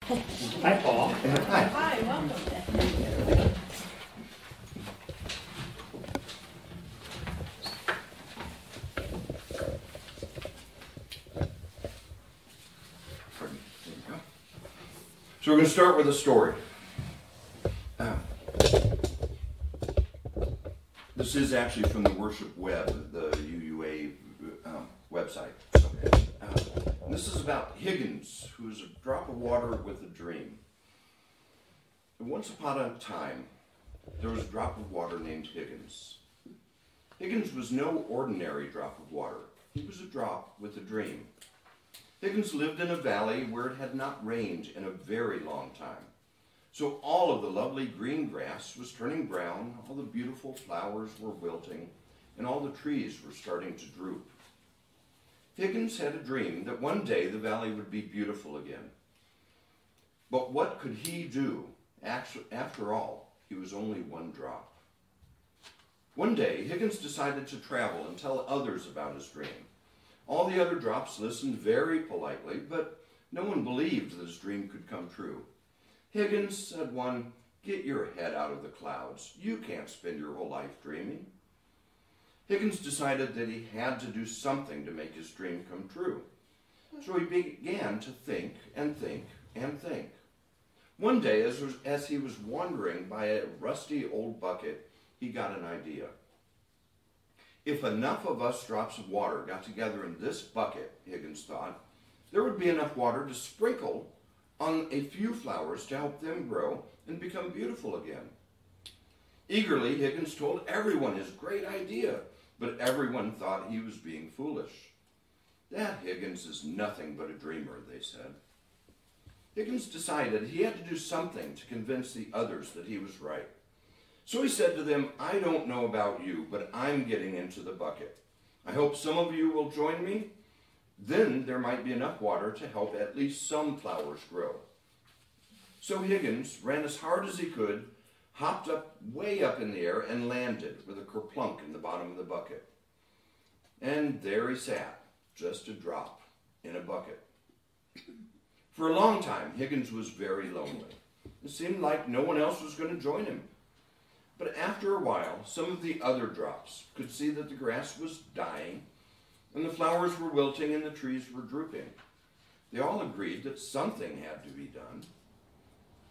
Hi, Paul. Hi. Hi, welcome. So we're going to start with a story. This is actually from the Worship Web, the UUA website. So, this is about Higgins, who's a drop of water with a dream. Once upon a time, there was a drop of water named Higgins. Higgins was no ordinary drop of water. He was a drop with a dream. Higgins lived in a valley where it had not rained in a very long time. So all of the lovely green grass was turning brown, all the beautiful flowers were wilting, and all the trees were starting to droop. Higgins had a dream that one day the valley would be beautiful again. But what could he do? After all, he was only one drop. One day, Higgins decided to travel and tell others about his dream. All the other drops listened very politely, but no one believed that his dream could come true. Higgins, said one, "Get your head out of the clouds. You can't spend your whole life dreaming." Higgins decided that he had to do something to make his dream come true. So he began to think and think and think. One day, as he was wandering by a rusty old bucket, he got an idea. If enough of us drops of water got together in this bucket, Higgins thought, there would be enough water to sprinkle on a few flowers to help them grow and become beautiful again. Eagerly, Higgins told everyone his great idea, but everyone thought he was being foolish. "That Higgins is nothing but a dreamer," they said. Higgins decided he had to do something to convince the others that he was right. So he said to them, "I don't know about you, but I'm getting into the bucket. I hope some of you will join me. Then there might be enough water to help at least some flowers grow." So Higgins ran as hard as he could, hopped up way up in the air, and landed with a kerplunk in the bottom of the bucket. And there he sat, just a drop in a bucket. For a long time, Higgins was very lonely. It seemed like no one else was going to join him. But after a while, some of the other drops could see that the grass was dying, and the flowers were wilting, and the trees were drooping. They all agreed that something had to be done.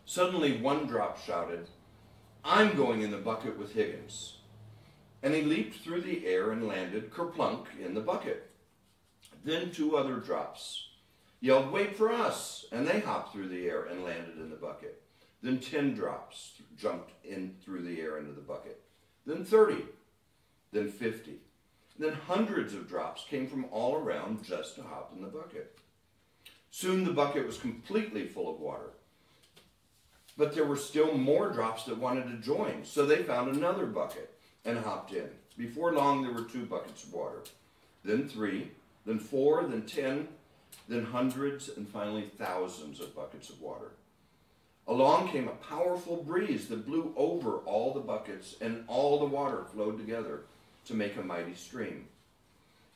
Suddenly, one drop shouted, "I'm going in the bucket with Higgins." And he leaped through the air and landed kerplunk in the bucket. Then two other drops yelled, "Wait for us!" And they hopped through the air and landed in the bucket. Then 10 drops jumped in through the air into the bucket. Then 30. Then 50. Then hundreds of drops came from all around just to hop in the bucket. Soon the bucket was completely full of water. But there were still more drops that wanted to join, so they found another bucket and hopped in. Before long, there were 2 buckets of water. Then 3, then 4, then 10, then hundreds, and finally thousands of buckets of water. Along came a powerful breeze that blew over all the buckets, and all the water flowed together to make a mighty stream.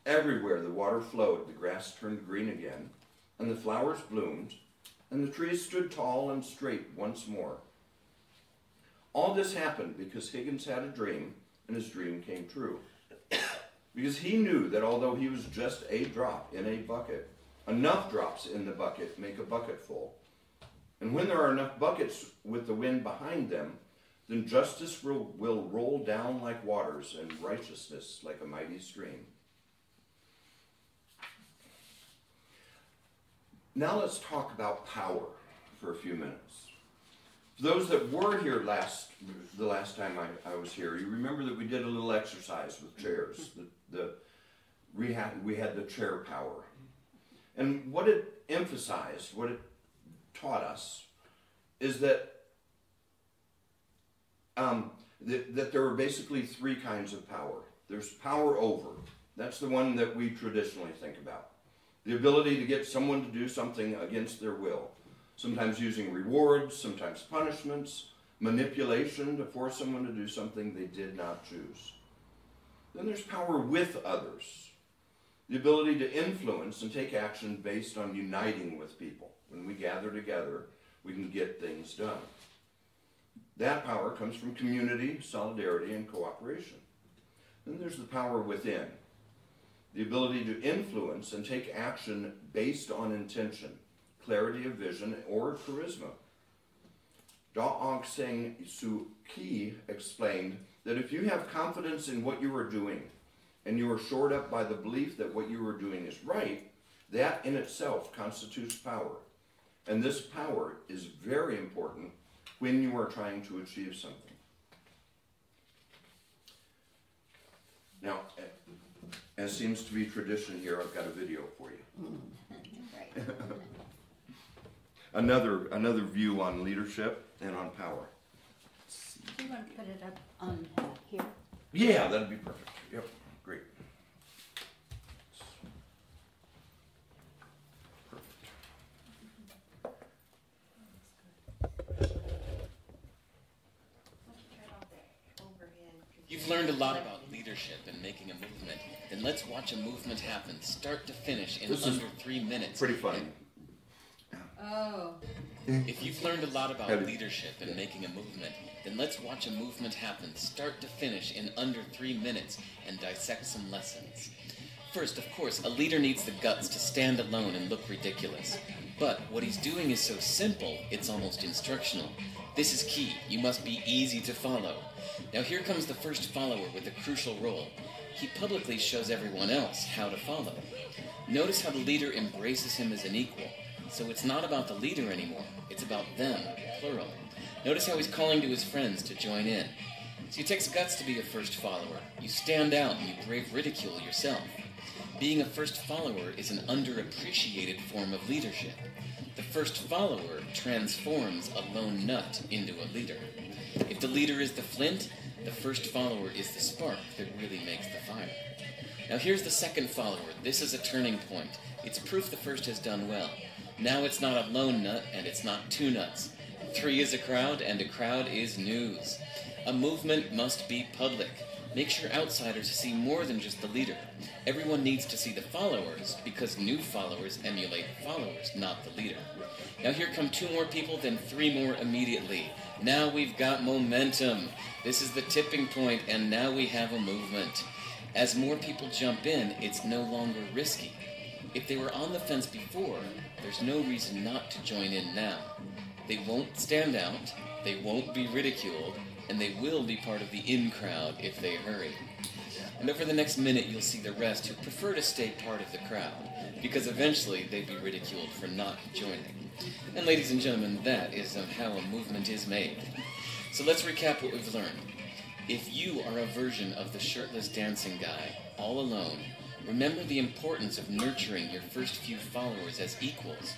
Everywhere the water flowed, the grass turned green again, and the flowers bloomed, and the trees stood tall and straight once more. All this happened because Higgins had a dream, and his dream came true. Because he knew that although he was just a drop in a bucket, enough drops in the bucket make a bucket full. And when there are enough buckets with the wind behind them, then justice will roll down like waters and righteousness like a mighty stream. Now let's talk about power for a few minutes. For those that were here the last time I was here, you remember that we did a little exercise with chairs. We had the chair power. And what it emphasized, what it taught us, is that that there are basically 3 kinds of power. There's power over. That's the one that we traditionally think about. The ability to get someone to do something against their will. Sometimes using rewards, sometimes punishments, manipulation to force someone to do something they did not choose. Then there's power with others. The ability to influence and take action based on uniting with people. When we gather together, we can get things done. That power comes from community, solidarity, and cooperation. Then there's the power within, the ability to influence and take action based on intention, clarity of vision, or charisma. Daw Seng Suu Kyi explained that if you have confidence in what you are doing, and you are shored up by the belief that what you are doing is right, that in itself constitutes power. And this power is very important when you are trying to achieve something. Now, as seems to be tradition here, I've got a video for you. Another view on leadership and on power. Do you want to put it up on here? Yeah, that'd be perfect. Yep, great. You've learned a lot about leadership and making a movement. Then let's watch a movement happen, start to finish, in under 3 minutes. Pretty funny. Oh. If you've learned a lot about leadership and making a movement, then let's watch a movement happen, start to finish, in under 3 minutes, and dissect some lessons. First, of course, a leader needs the guts to stand alone and look ridiculous. But what he's doing is so simple, it's almost instructional. This is key. You must be easy to follow. Now here comes the first follower with a crucial role. He publicly shows everyone else how to follow. Notice how the leader embraces him as an equal. So it's not about the leader anymore. It's about them, plural. Notice how he's calling to his friends to join in. So it takes guts to be a first follower. You stand out and you brave ridicule yourself. Being a first follower is an underappreciated form of leadership. The first follower transforms a lone nut into a leader. If the leader is the flint, the first follower is the spark that really makes the fire. Now here's the second follower. This is a turning point. It's proof the first has done well. Now it's not a lone nut and it's not two nuts. 3 is a crowd and a crowd is news. A movement must be public. Make sure outsiders see more than just the leader. Everyone needs to see the followers because new followers emulate followers, not the leader. Now here come 2 more people, then 3 more immediately. Now we've got momentum. This is the tipping point, and now we have a movement. As more people jump in, it's no longer risky. If they were on the fence before, there's no reason not to join in now. They won't stand out, they won't be ridiculed, and they will be part of the in crowd if they hurry. And over the next minute, you'll see the rest who prefer to stay part of the crowd, because eventually they'd be ridiculed for not joining. And ladies and gentlemen, that is how a movement is made. So let's recap what we've learned. If you are a version of the shirtless dancing guy, all alone, remember the importance of nurturing your first few followers as equals,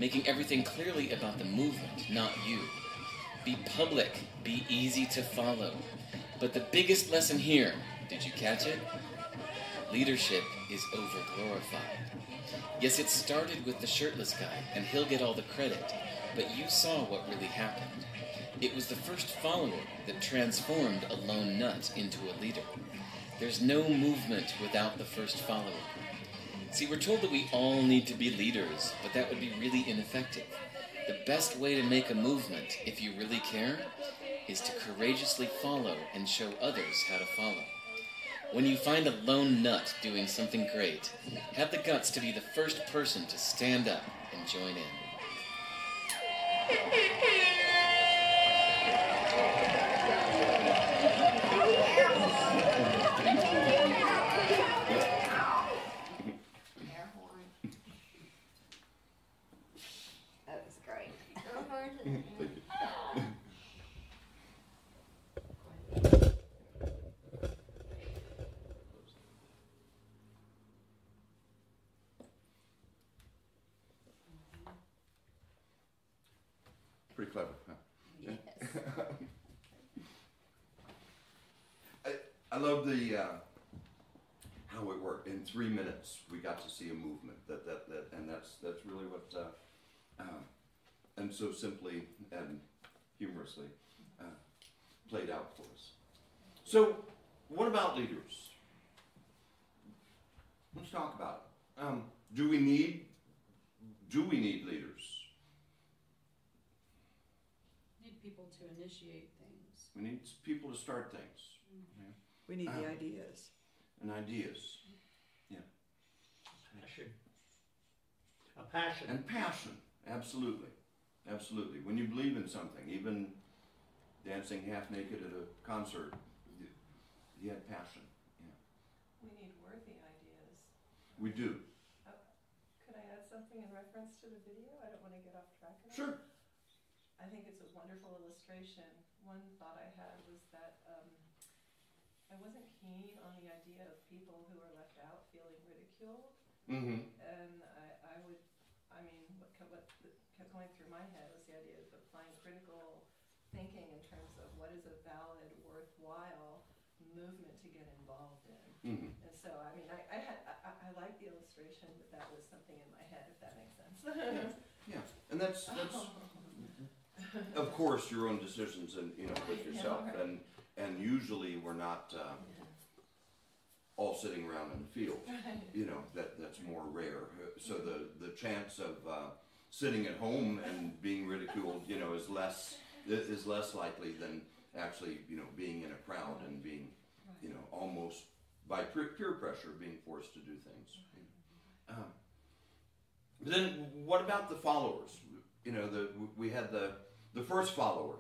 making everything clearly about the movement, not you. Be public, be easy to follow. But the biggest lesson here, did you catch it? Leadership is overglorified. Yes, it started with the shirtless guy, and he'll get all the credit, but you saw what really happened. It was the first follower that transformed a lone nut into a leader. There's no movement without the first follower. See, we're told that we all need to be leaders, but that would be really ineffective. The best way to make a movement, if you really care, is to courageously follow and show others how to follow. When you find a lone nut doing something great, have the guts to be the first person to stand up and join in. That was great. Pretty clever, huh? Yes. I love the how it worked. In 3 minutes, we got to see a movement. And that's really what and so simply and humorously played out for us. So, what about leaders? Let's talk about it. Do we need leaders? people to initiate things. We need people to start things. Yeah. We need the ideas. And ideas. Yeah. Passion. A passion. And passion. Absolutely. Absolutely. When you believe in something, even dancing half naked at a concert, you had passion. Yeah. We need worthy ideas. We do. Could I add something in reference to the video? I don't want to get off track of it. Sure. I think it's a wonderful illustration. One thought I had was that I wasn't keen on the idea of people who are left out feeling ridiculed. Mm-hmm. And what kept going through my head was the idea of applying critical thinking in terms of what is a valid, worthwhile movement to get involved in. Mm-hmm. And so, I like the illustration, but that was something in my head, if that makes sense. Yeah. And that's of course your own decisions and with yourself. Yeah, right. And usually we're not all sitting around in the field. That's more rare. So the chance of sitting at home and being ridiculed, is less likely than actually, being in a crowd and being, almost by peer pressure being forced to do things. Then what about the followers? We had the first follower,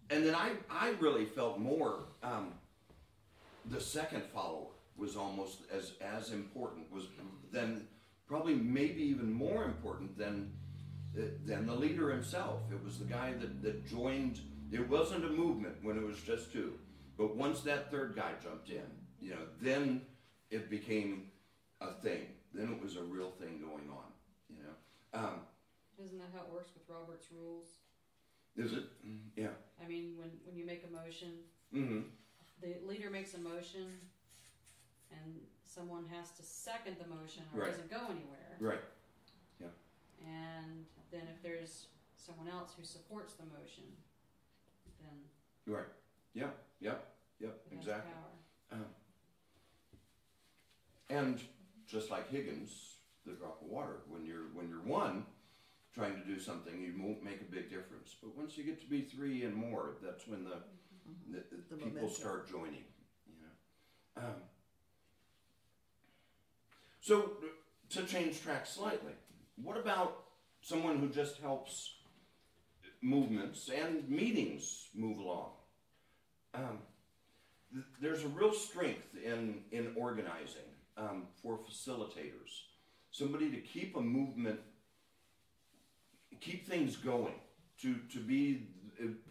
and then I really felt more. The second follower was almost as important, probably maybe even more important than the leader himself. It was the guy that joined. It wasn't a movement when it was just two, but once that third guy jumped in, then it became a thing. Then it was a real thing going on. Isn't that how it works with Robert's rules? Is it? Yeah. I mean, when you make a motion, Mm-hmm. the leader makes a motion, and someone has to second the motion, or Right. it doesn't go anywhere. Right. Yeah. And then if there's someone else who supports the motion, then Right. Yeah. Yep. it Exactly. has power. And just like Higgins, the drop of water, when you're one trying to do something, you won't make a big difference. But once you get to be three and more, that's when the people momentum. start joining. So to change track slightly, what about someone who just helps movements and meetings move along? There's a real strength in organizing for facilitators. Somebody to keep a movement, keep things going, to be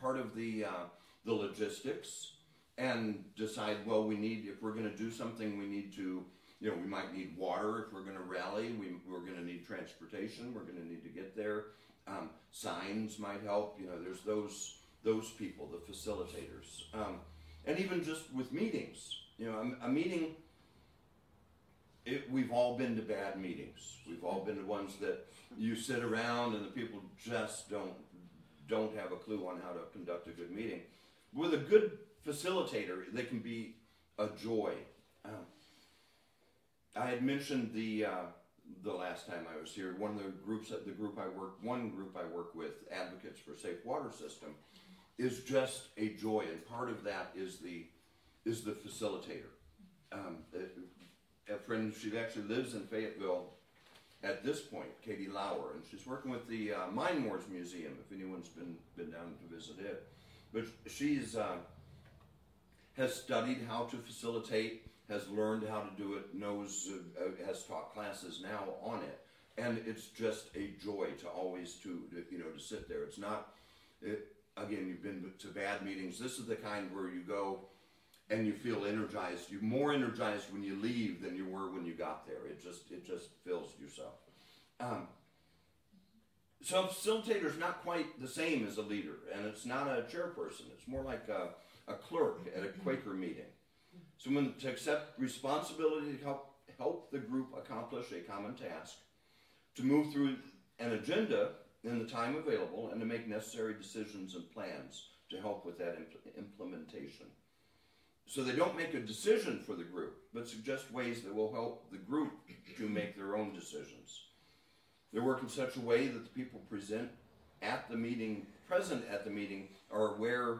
part of the logistics and decide, well, if we're going to do something, we need to, we might need water if we're going to rally, we're going to need transportation, we're going to need to get there. Signs might help, there's those people, the facilitators. And even just with meetings, a meeting, we've all been to bad meetings. We've all been to ones that you sit around and the people just don't have a clue on how to conduct a good meeting. With a good facilitator, they can be a joy. I had mentioned the last time I was here, one group I work with, Advocates for Safe Water System, is just a joy, and part of that is the facilitator. A friend, she actually lives in Fayetteville at this point, Katie Lauer, and she's working with the Mine Wars Museum, if anyone's been down to visit it. But she's has studied how to facilitate, has learned how to do it, knows, has taught classes now on it, and it's just a joy to always to sit there. It's not, again, you've been to bad meetings. This is the kind where you go and you feel energized. You're more energized when you leave than you were when you got there. It just fills yourself. So a facilitator is not quite the same as a leader, and it's not a chairperson. It's more like a clerk at a Quaker meeting. Someone to accept responsibility to help the group accomplish a common task, to move through an agenda in the time available, and to make necessary decisions and plans to help with that implementation. So they don't make a decision for the group, but suggest ways that will help the group to make their own decisions. They work in such a way that the people present at the meeting, present at the meeting, are aware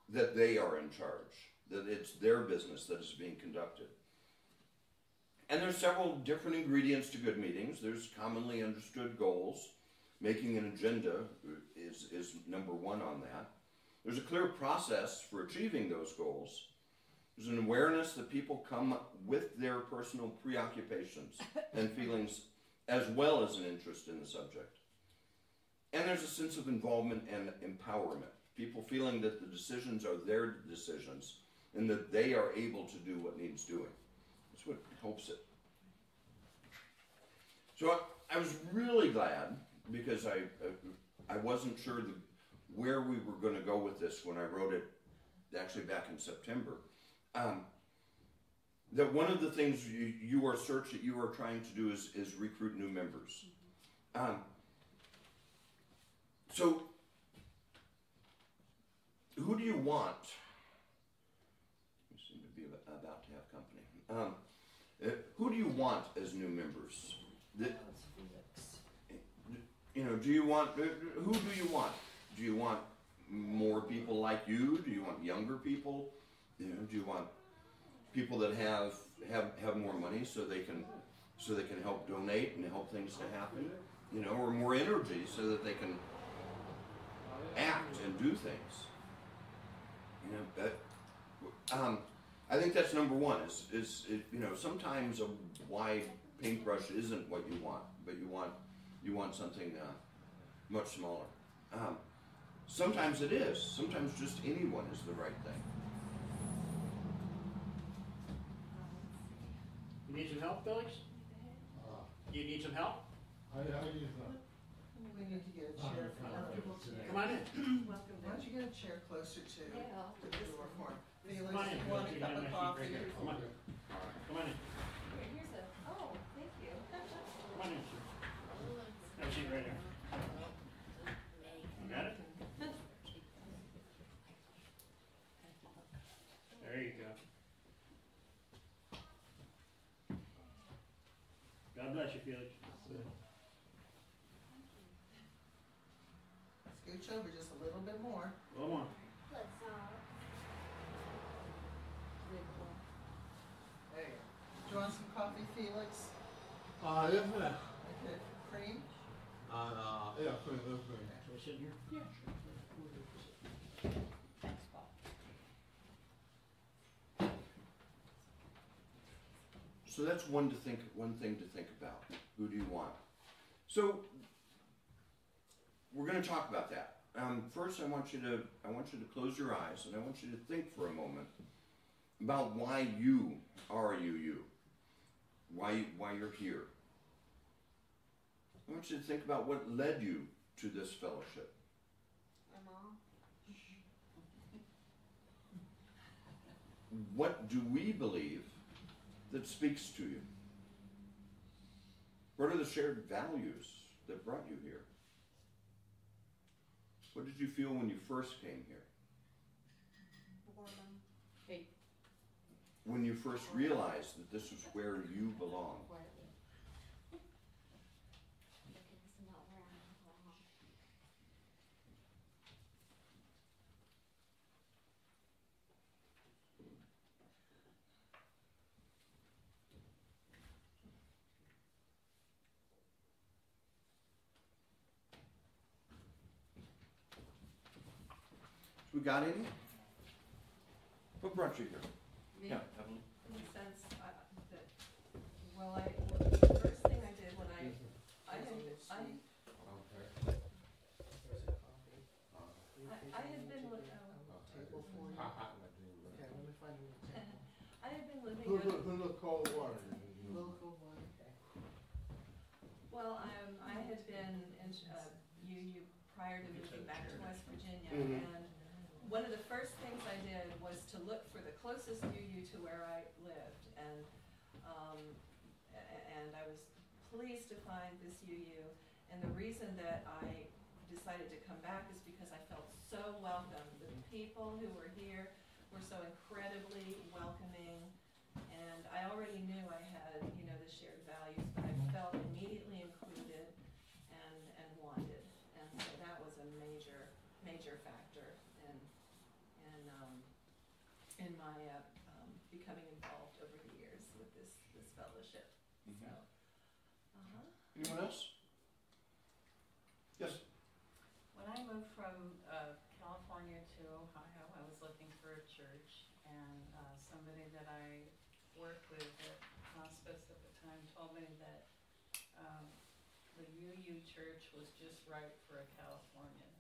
that they are in charge, that it's their business that is being conducted. And there's several different ingredients to good meetings. There's commonly understood goals. Making an agenda is number one on that. There's a clear process for achieving those goals. There's an awareness that people come with their personal preoccupations and feelings as well as an interest in the subject. And there's a sense of involvement and empowerment. People feeling that the decisions are their decisions and that they are able to do what needs doing. That's what helps it. So I was really glad, because I wasn't sure where we were going to go with this when I wrote it, actually back in September. That one of the things you are trying to do is recruit new members. So who do you want? We seem to be about to have company. Who do you want as new members? You know, do you want? Who do you want? Do you want more people like you? Do you want younger people? You know, do you want people that have more money so they can help donate and help things to happen? You know, or more energy so that they can act and do things. You know, I think that's number one. Is you know, sometimes a wide paintbrush isn't what you want, but you want something much smaller. Sometimes it is. Sometimes just anyone is the right thing. You need some help, Felix? You need some help? I use that. We need to get a chair for comfortable chair. Come on in. Welcome Why don't back. you get a chair closer to Yeah. the door for him? Felix, Come on in. you want a cup of coffee? Come on. Come on in. Here's a, oh, thank you. Come on in, sir. Have a seat right there. You got it? There you go. God bless you, Felix. Scooch over just a little bit more. A little more. There you go. Do you want some coffee, Felix? Yes, ma'am. Okay, cream? Yeah, please, that's great. Shall we sit here? Yeah, sure. Thanks, Bob. So that's one thing to think about. Who do you want? So we're going to talk about that. First, I want you to close your eyes, and I want you to think for a moment about why you are you. Why you're here. I want you to think about what led you to this fellowship. My mom. What do we believe that speaks to you? What are the shared values that brought you here? What did you feel when you first came here? Boredom. Hate. When you first realized that this was where you belong? Quietly. We got any? What brought you here? Me, Yeah, Evelyn. in the sense that, well, the first thing I did when I had been looking, Table for you. Okay, let me find you a table. I had been living Who in, look cold water? Local one, okay. well, I had been in, UU prior to moving back to West Virginia, Mhm. and one of the first things I did was to look for the closest UU to where I lived, and I was pleased to find this UU, and the reason that I decided to come back is because I felt so welcome. The people who were here were so incredibly welcoming, and I already knew I had, you know, the shared values, but I felt immediately included and wanted, and so that was my becoming involved over the years with this fellowship. So, Anyone else? Yes. When I moved from California to Ohio, I was looking for a church, and somebody that I worked with at hospice at the time told me that the UU church was just right for a Californian.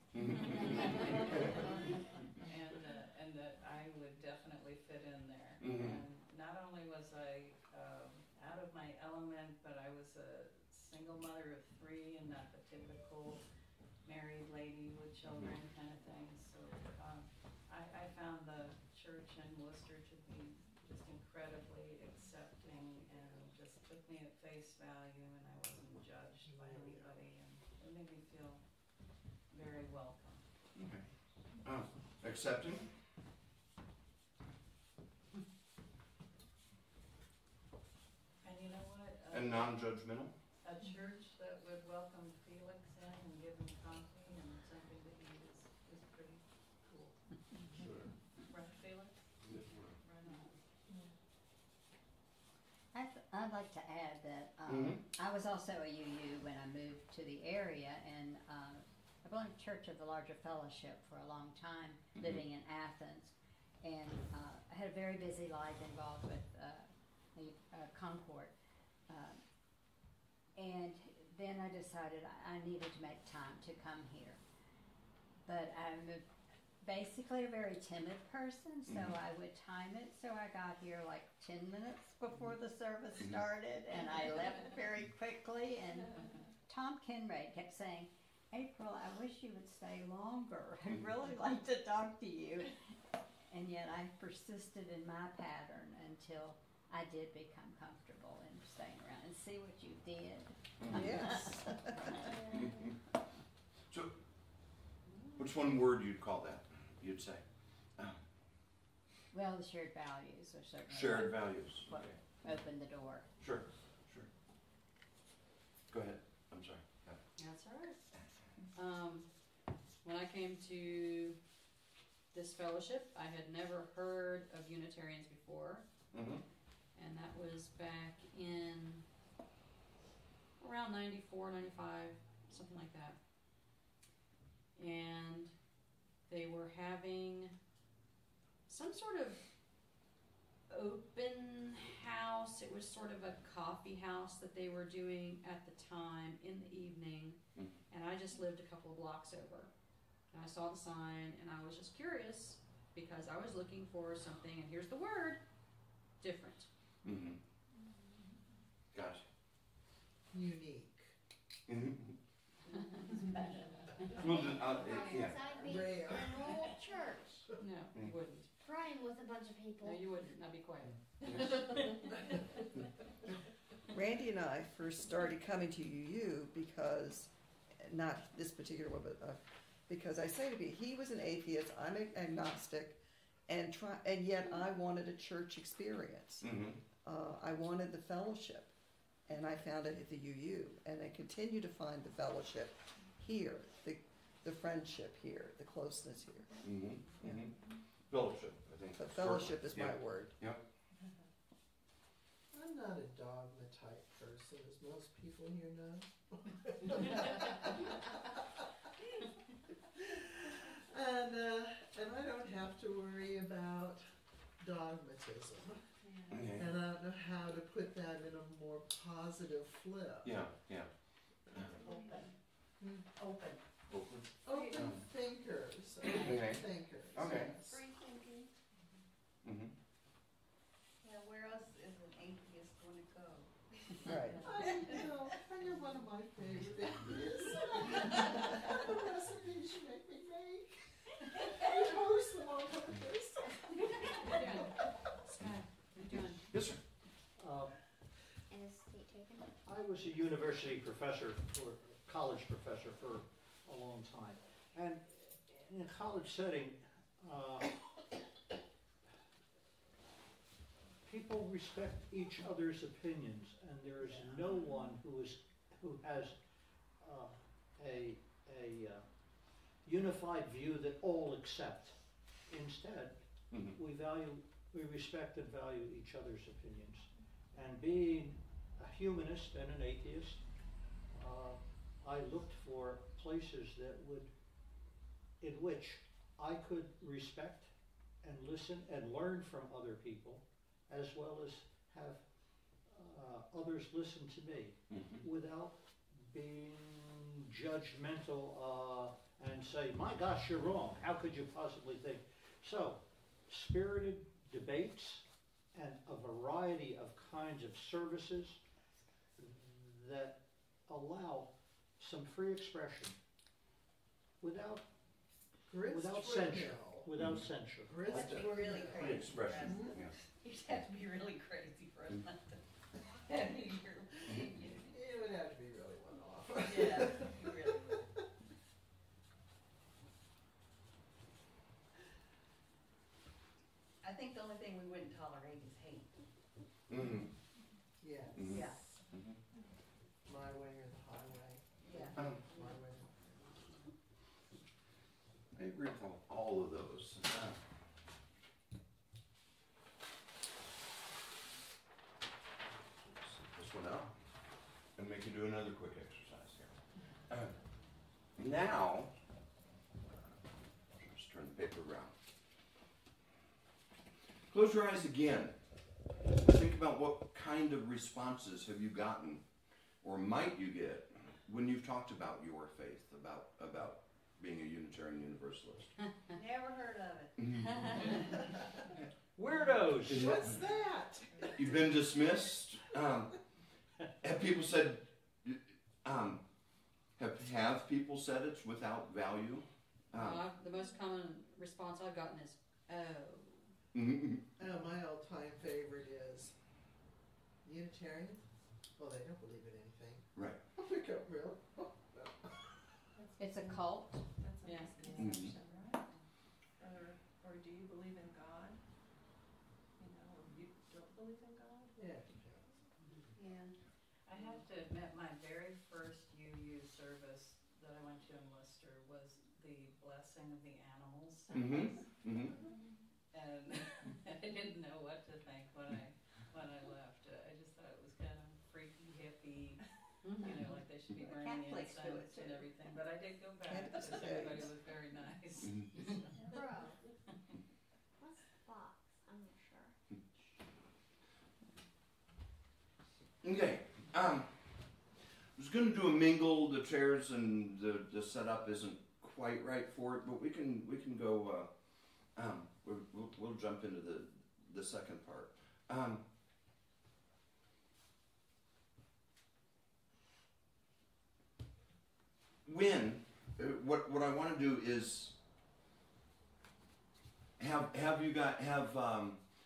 And that I would definitely fit in there. And not only was I out of my element, but I was a single mother of 3 and not the typical married lady with children kind of thing. So I found the church in Worcester to be just incredibly accepting and just took me at face value, and I wasn't judged by anybody, and it made me feel very welcome. Okay. Accepting? And you know what? And non-judgmental? A church that would welcome Felix in and give him coffee and something to eat is pretty cool. Sure. Right, Felix? Yes, ma'am. Right on. I'd like to add that I was also a UU when I moved to the area, and I belonged to Church of the Larger Fellowship for a long time, living in Athens, and I had a very busy life involved with Concord, and then I decided I needed to make time to come here. But I'm basically a very timid person, so I would time it so I got here like 10 minutes before the service started, and I left very quickly. And Tom Kinraid kept saying, "April, I wish you would stay longer. I'd really like to talk to you." And yet I persisted in my pattern until I did become comfortable in staying around. And see what you did. Yes. So, what's one word you'd call that? You'd say? Well, the shared values are certainly Shared values. what opened the door. Sure, sure. Go ahead. I'm sorry. That's all right. When I came to this fellowship, I had never heard of Unitarians before, and that was back in around 94, 95, something like that. And they were having some sort of open house. It was sort of a coffee house that they were doing at the time in the evening, and I just lived a couple of blocks over. And I saw the sign, and I was just curious because I was looking for something, and here's the word, different. Gotcha. Unique. Well, yeah. I'd be Rare. an old church, No, you wouldn't. praying with a bunch of people. No, you wouldn't. Now be quiet. Randy and I first started coming to UU because, not this particular one, but because I say to be, he was an atheist, I'm an agnostic, and yet I wanted a church experience. I wanted the fellowship, and I found it at the UU, and I continue to find the fellowship here, the friendship here, the closeness here. Fellowship, I think. But fellowship is my word. Yep. I'm not a dogma type person, as most people here know. And I don't have to worry about dogmatism. And I don't know how to put that in a more positive flip. Yeah. Open. Open thinkers. Okay. Thinkers. Okay. Yes. Free thinking. Yeah, where else is an atheist going to go? Right. I know one of my favorite atheists. The recipes you make me make. I post them on purpose. Scott, what are you doing? Yes, sir. Is state taken? I was a university professor, or college professor for a long time. And in a college setting, people respect each other's opinions, and there is no one who has a unified view that all accept. Instead, we value we respect and value each other's opinions. And being a humanist and an atheist, I looked for places that would, in which I could respect and listen and learn from other people, as well as have others listen to me without being judgmental and say, my gosh, you're wrong. How could you possibly think? So, spirited debates and a variety of kinds of services that allow some free expression without censure. Without censure. It has to be really Free crazy. expression. Yeah. You just have to be really crazy for us not to. I mean, It would have to be really one-off. yeah, you really would. I think the only thing we wouldn't tolerate is hate. Mm-hmm. Yes. Mhm. Yeah. My way or the highway. Yeah. My way. I agree with all of those. This one out and make you do another quick exercise here. Now, just turn the paper around. Close your eyes again. Think about what kind of responses have you gotten, or might you get, when you've talked about your faith, about being a Unitarian Universalist. Never heard of it. Weirdos! What's that? You've been dismissed. Have people said? Have people said it's without value? The most common response I've gotten is, oh. Oh, my all-time favorite is Unitarian. Well, they don't believe in anything. Right. Oh my God, really? Oh, no. It's a cult. That's a Yeah. misconception, right? Or do you believe in God? You know, or you don't believe in God? Yeah. Yeah. I have to admit, my very first UU service that I went to in Worcester was the blessing of the animals. And I didn't know what to think when I left. I just thought it was kind of freaky, hippie, you know, like they should be burning Catholics do it incense and too. everything. But I did go back Catholics because do. everybody was very nice. Bro. What's Fox? I'm not sure. Okay. I was going to do a mingle. The chairs and the setup isn't quite right for it, but we can go. We'll jump into the second part. What I want to do is have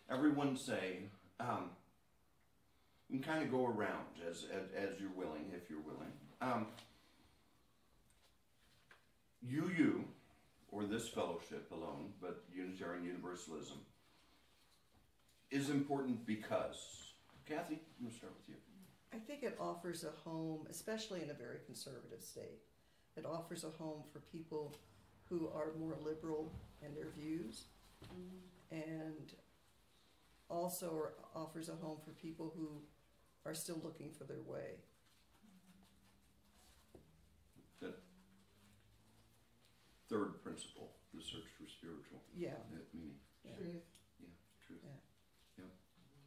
everyone say. We can kind of go around as you're willing, if you're willing. UU, or this fellowship alone, but Unitarian Universalism, is important because. Kathy, I'm going to start with you. I think it offers a home, especially in a very conservative state. It offers a home for people who are more liberal in their views, and also offers a home for people who are still looking for their way. The third principle, the search for spiritual meaning. Yeah. Truth. Yeah, truth. Yeah. Yeah.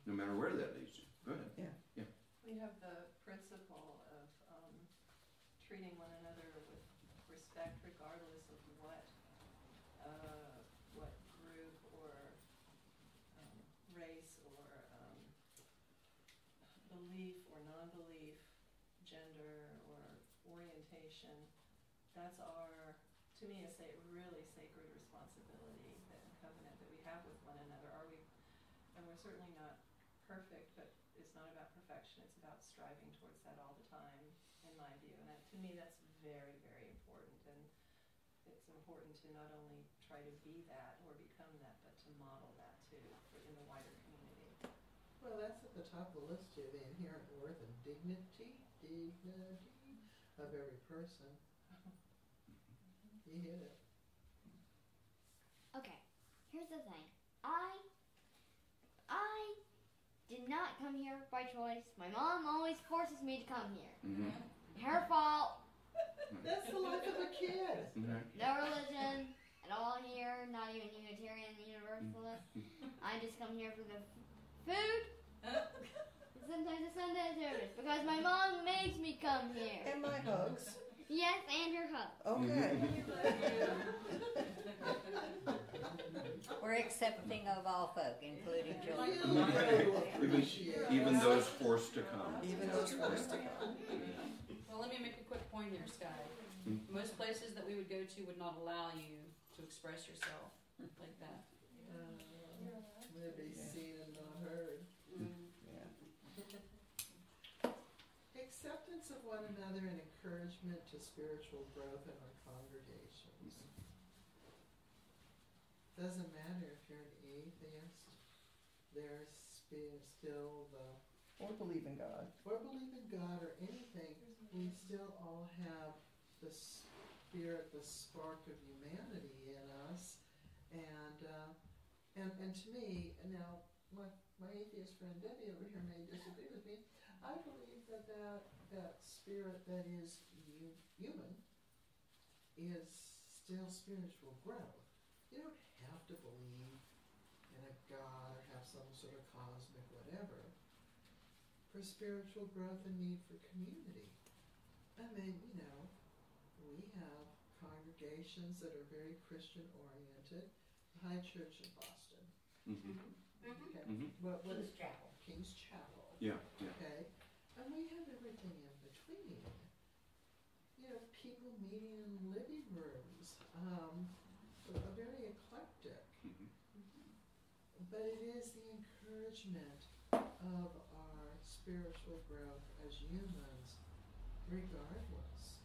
No matter where that leads you. Go ahead. Yeah. Yeah. We have the principle of treating one another with respect, regardless of what group or race or belief or non-belief, gender or orientation. That's our, to me, a really sacred responsibility and covenant that we have with one another. And we're certainly not perfect, but it's not about perfection. It's about striving towards that all the time, in my view. And to me, that's very, very important. And it's important to not only try to be that or become that, but to model that too in the wider community. Well, that's at the top of the list too, the inherent worth and dignity of every person. You hit it. Okay, here's the thing. I not come here by choice. My mom always forces me to come here. Mm-hmm. Her fault. That's the life of a kid. Mm-hmm. No religion at all here. Not even Unitarian Universalist. I just come here for the food. And sometimes the Sunday service because my mom makes me come here. And my hugs. Yes, and her hug. Okay. We're accepting of all folk, including children. Even those forced to come. Even those forced to come. Well, let me make a quick point here, Sky. Most places that we would go to would not allow you to express yourself like that. Maybe seen and not heard. Yeah. Acceptance of one another and encouragement to spiritual growth in our congregations. Doesn't matter if you're an atheist, there's still the, Or believe in God. or believe in God or anything, we still all have the spirit, the spark of humanity in us. And to me, now, my atheist friend Debbie over here may disagree with me, I believe that spirit that is human is still spiritual growth. You don't have to believe in a God or have some sort of cosmic whatever for spiritual growth and need for community. I mean, we have congregations that are very Christian oriented. The High Church in Boston. Mm-hmm. Okay. Mm-hmm. What King's is Chapel. King's Chapel. Yeah, yeah. Okay. And we have everything in between. People meeting in living rooms. Very eclectic. Mm-hmm. But it is the encouragement of our spiritual growth as humans, regardless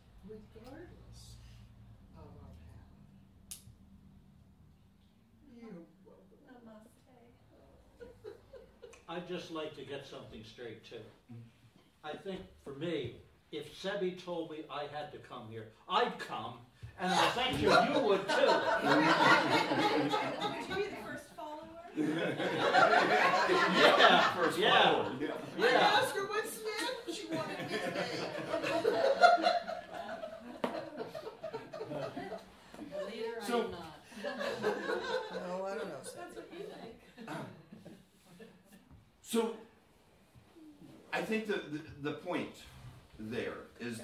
of our path. You're welcome. I'd just like to get something straight too. I think for me, if Sebi told me I had to come here, I'd come, and I think you would too. Would you be the first follower? Yeah, First yeah, follower, yeah. I yeah. asked her what snack she wanted me to make. Leader, So- I am not. No, I don't know. That's what you think. So, I think the point there is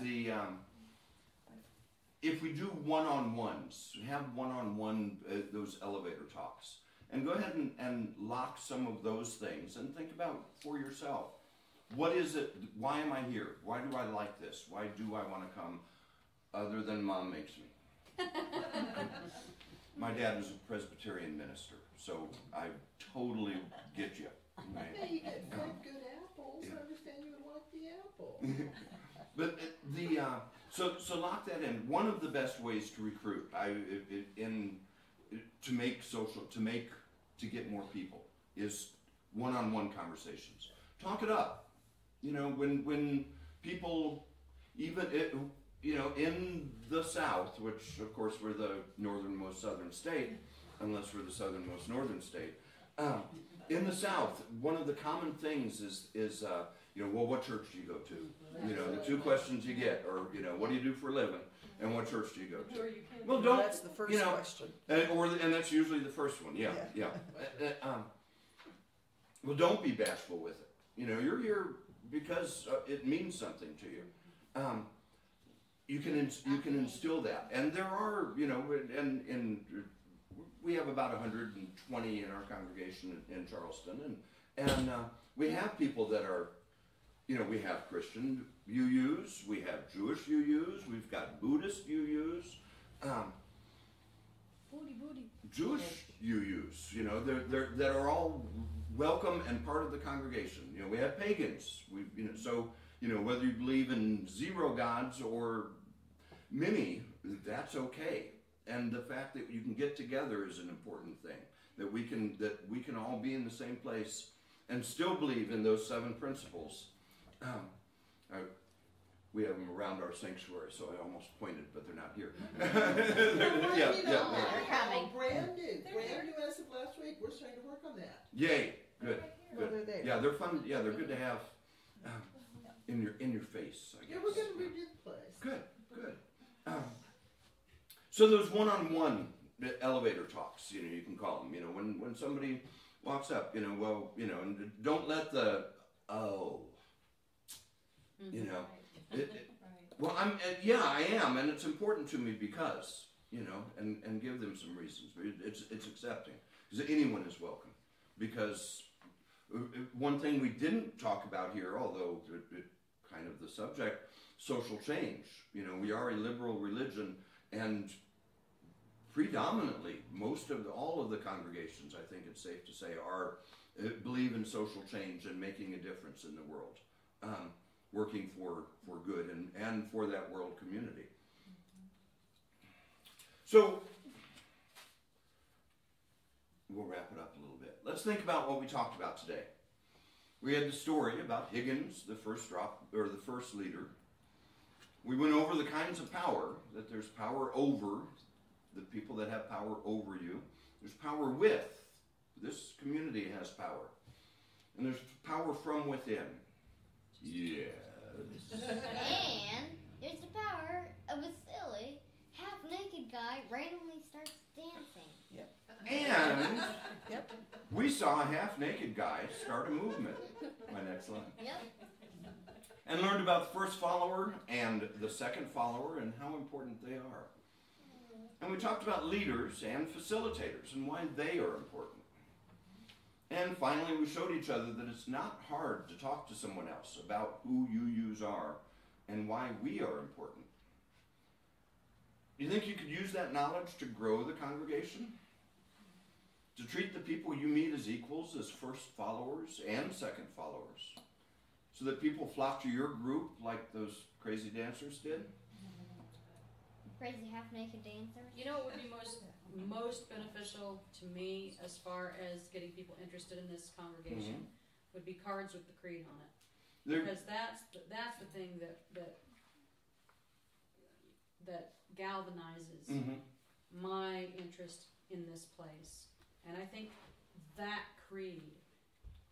if we do one-on-ones, have one-on-one those elevator talks, and go ahead and lock some of those things and think about for yourself, what is it, why am I here? Why do I like this? Why do I want to come other than Mom makes me? My dad was a Presbyterian minister, so I totally get you. Right? Hey, you get 5 good apples. I understand you would like the apple. But so lock that in. One of the best ways to recruit, to get more people is one-on-one conversations. Talk it up. When people, even in the South, which of course we're the northernmost southern state, unless we're the southernmost northern state. In the South, one of the common things is well, what church do you go to? The two questions you get are, what do you do for a living, and what church do you go Who are to? you kidding? Well, don't. That's the first question. And that's usually the first one. Yeah. Well, don't be bashful with it. You're here because it means something to you. You can instill that, and there are, and we have about 120 in our congregation in Charleston, and we have people that are, we have Christian UUs, we have Jewish UUs, we've got Buddhist UUs, Jewish UUs, that are all welcome and part of the congregation. We have pagans. Whether you believe in 0 gods or many, that's okay. And the fact that you can get together is an important thing. That we can all be in the same place and still believe in those 7 principles. We have them around our sanctuary, so I almost pointed, but they're not here. They're coming. Brand new as of last week. We're starting to work on that. Yay! Good. Well, they're there. Yeah, they're fun. Yeah, they're good to have in your face, I guess. Yeah, we're gonna redo the place. Good, good. So those one-on-one elevator talks, you can call them. When somebody walks up, and don't let the well, I am, and it's important to me because, and give them some reasons. But it's accepting because anyone is welcome. Because one thing we didn't talk about here, although it kind of the subject, social change. We are a liberal religion, and predominantly all of the congregations, I think it's safe to say, believe in social change and making a difference in the world, working for good and for that world community. So we'll wrap it up a little bit. Let's think about what we talked about today. We had the story about Higgins, the first leader. We went over the kinds of power, that there's power over the people that have power over you. There's power with. This community has power. And there's power from within. Yes. And there's the power of a silly, half-naked guy randomly starts dancing. And we saw a half-naked guy start a movement. My next line. Yep. And learned about the first follower and the second follower and how important they are. And we talked about leaders and facilitators and why they are important. And finally, we showed each other that it's not hard to talk to someone else about who UUs are and why we are important. Do you think you could use that knowledge to grow the congregation? To treat the people you meet as equals, as first followers and second followers, so that people flock to your group like those crazy dancers did? Crazy half-naked dancers. What would be most beneficial to me as far as getting people interested in this congregation would be cards with the creed on it. Because that's the thing that galvanizes my interest in this place. And I think that creed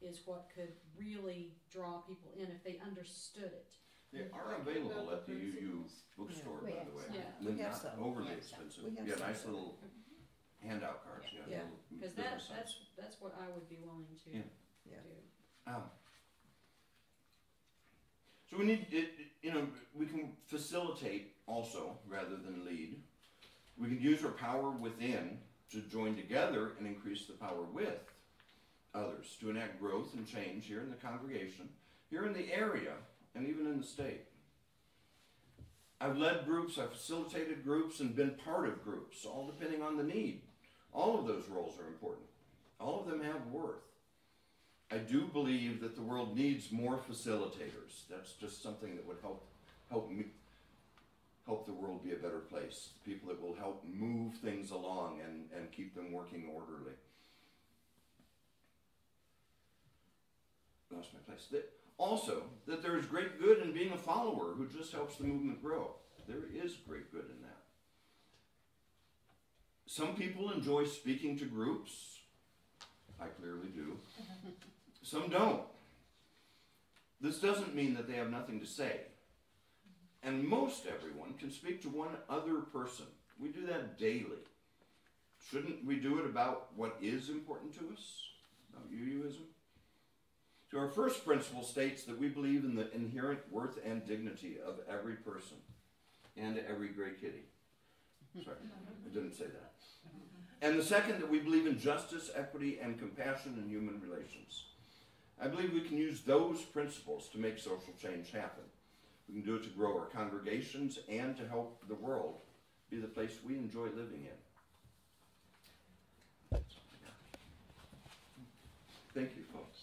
is what could really draw people in if they understood it. They are available at the UU bookstore, by the way. Yeah. They're We have not some. overly expensive. We have Yeah, some. nice little handout cards. Yeah, little because business size. that's what I would be willing to do. So we need, we can facilitate also rather than lead. We can use our power within to join together and increase the power with others to enact growth and change here in the congregation, here in the area, and even in the state. I've led groups, I've facilitated groups, and been part of groups, all depending on the need. All of those roles are important. All of them have worth. I do believe that the world needs more facilitators. That's just something that would help the world be a better place. People that will help move things along and keep them working orderly. Lost my place. Also, that there is great good in being a follower who just helps the movement grow. There is great good in that. Some people enjoy speaking to groups. I clearly do. Some don't. This doesn't mean that they have nothing to say. And most everyone can speak to one other person. We do that daily. Shouldn't we do it about what is important to us? About UUism? So our first principle states that we believe in the inherent worth and dignity of every person and every gray kitty. Sorry, I didn't say that. And the second, that we believe in justice, equity, and compassion in human relations. I believe we can use those principles to make social change happen. We can do it to grow our congregations and to help the world be the place we enjoy living in. Thank you, folks.